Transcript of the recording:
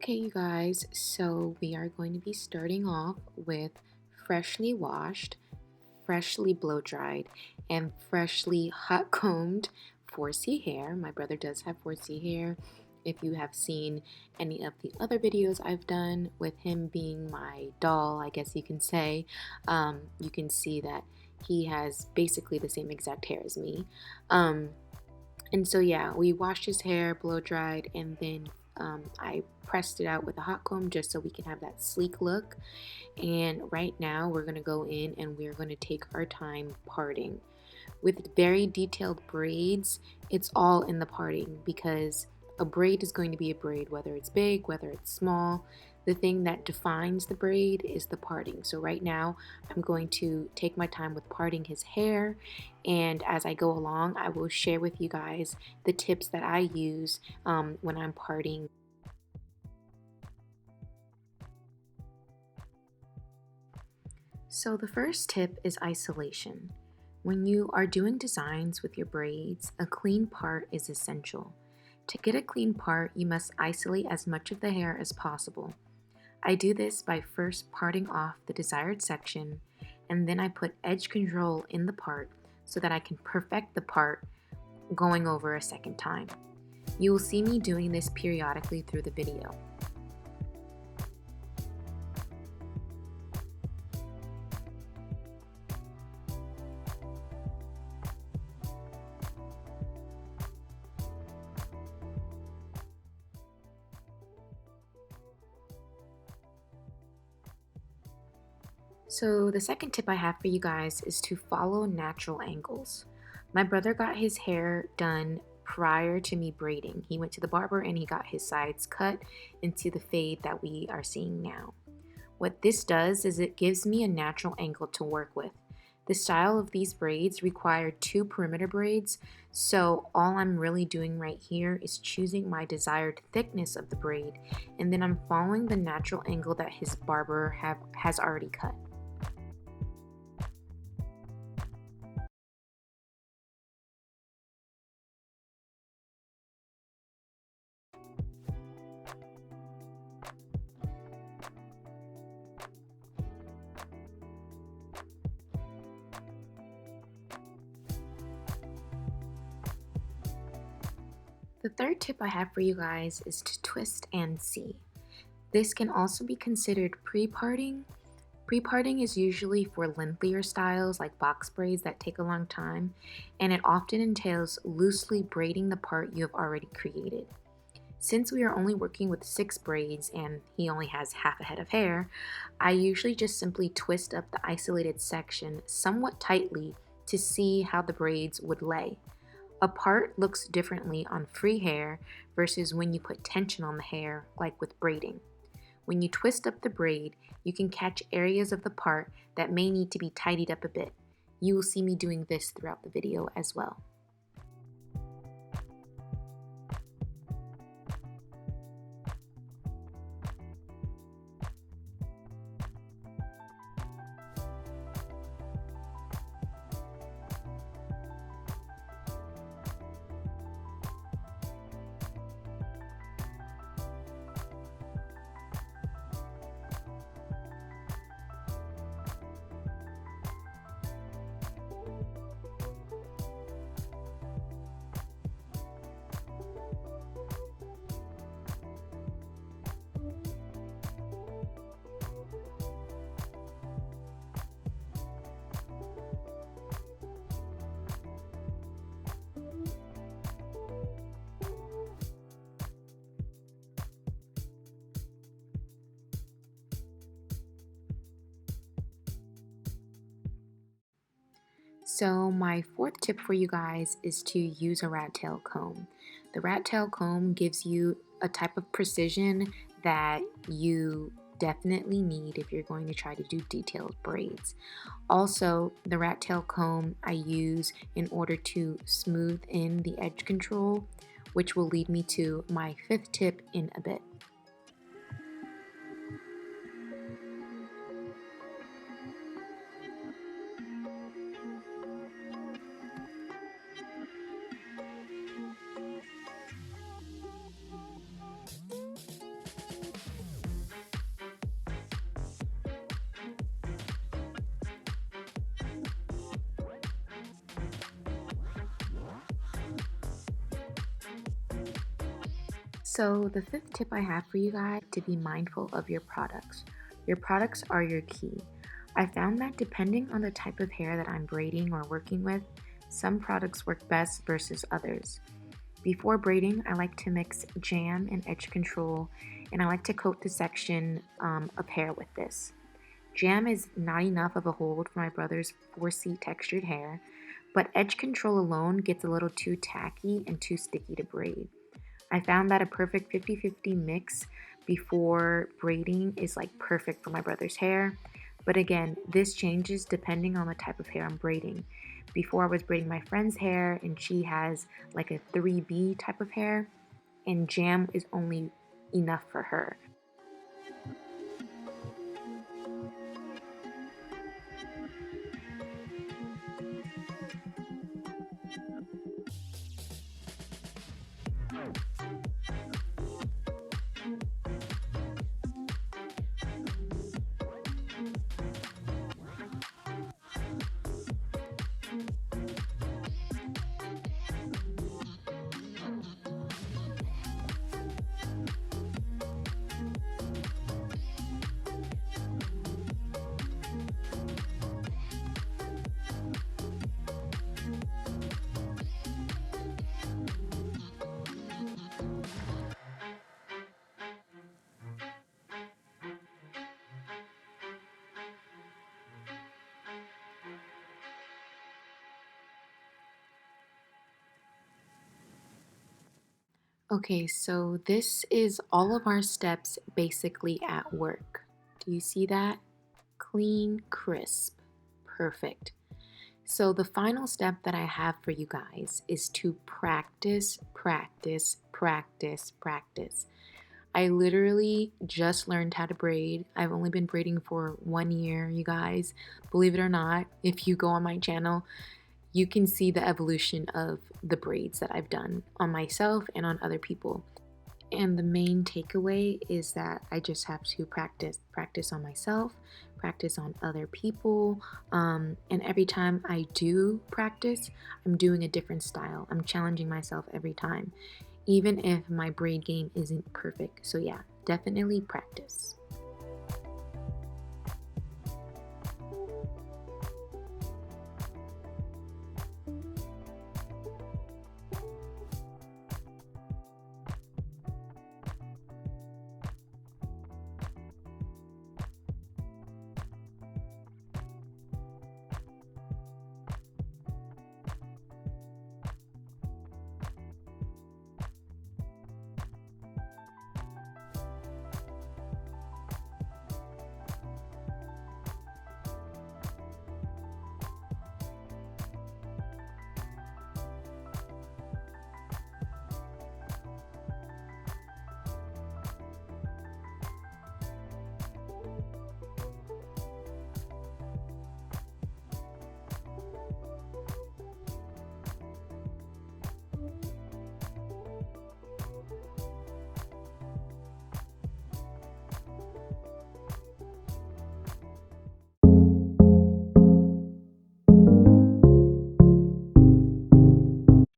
Okay, you guys, so we are going to be starting off with freshly washed, freshly blow dried, and freshly hot combed 4C hair. My brother does have 4C hair. If you have seen any of the other videos I've done with him being my doll, I guess you can say, you can see that he has basically the same exact hair as me. Um, and so, yeah, we washed his hair, blow dried, and then I pressed it out with a hot comb just so we can have that sleek look. And right now, we're going to go in and we're going to take our time parting. With very detailed braids, it's all in the parting because a braid is going to be a braid, whether it's big, whether it's small. The thing that defines the braid is the parting. So right now, I'm going to take my time with parting his hair, and as I go along, I will share with you guys the tips that I use when I'm parting. So the first tip is isolation. When you are doing designs with your braids, a clean part is essential. To get a clean part, you must isolate as much of the hair as possible. I do this by first parting off the desired section, and then I put edge control in the part so that I can perfect the part going over a second time. You will see me doing this periodically through the video. So the second tip I have for you guys is to follow natural angles. My brother got his hair done prior to me braiding. He went to the barber and he got his sides cut into the fade that we are seeing now. What this does is it gives me a natural angle to work with. The style of these braids require 2 perimeter braids, so all I'm really doing right here is choosing my desired thickness of the braid, and then I'm following the natural angle that his barber has already cut. The third tip I have for you guys is to twist and see. This can also be considered pre-parting. Pre-parting is usually for lengthier styles like box braids that take a long time, and it often entails loosely braiding the part you have already created. Since we are only working with 6 braids and he only has half a head of hair, I usually just simply twist up the isolated section somewhat tightly to see how the braids would lay. A part looks differently on free hair versus when you put tension on the hair, like with braiding. When you twist up the braid, you can catch areas of the part that may need to be tidied up a bit. You will see me doing this throughout the video as well. So my fourth tip for you guys is to use a rat tail comb. The rat tail comb gives you a type of precision that you definitely need if you're going to try to do detailed braids. Also, the rat tail comb I use in order to smooth in the edge control, which will lead me to my fifth tip in a bit. So, the fifth tip I have for you guys to be mindful of your products. Your products are your key. I found that depending on the type of hair that I'm braiding or working with, some products work best versus others. Before braiding, I like to mix jam and edge control, and I like to coat the section of hair with this. Jam is not enough of a hold for my brother's 4C textured hair, but edge control alone gets a little too tacky and too sticky to braid. I found that a perfect 50-50 mix before braiding is like perfect for my brother's hair. But again, this changes depending on the type of hair I'm braiding. Before I was braiding my friend's hair and she has like a 3B type of hair, and jam is only enough for her. Okay, so this is all of our steps basically at work. Do you see that? Clean, crisp, perfect. So, the final step that I have for you guys is to practice, practice, practice, practice. I literally just learned how to braid. I've only been braiding for 1 year, you guys. Believe it or not, if you go on my channel, you can see the evolution of the braids that I've done on myself and on other people. And the main takeaway is that I just have to practice on myself, practice on other people. And every time I do practice, I'm doing a different style. I'm challenging myself every time, even if my braid game isn't perfect. So, yeah, definitely practice.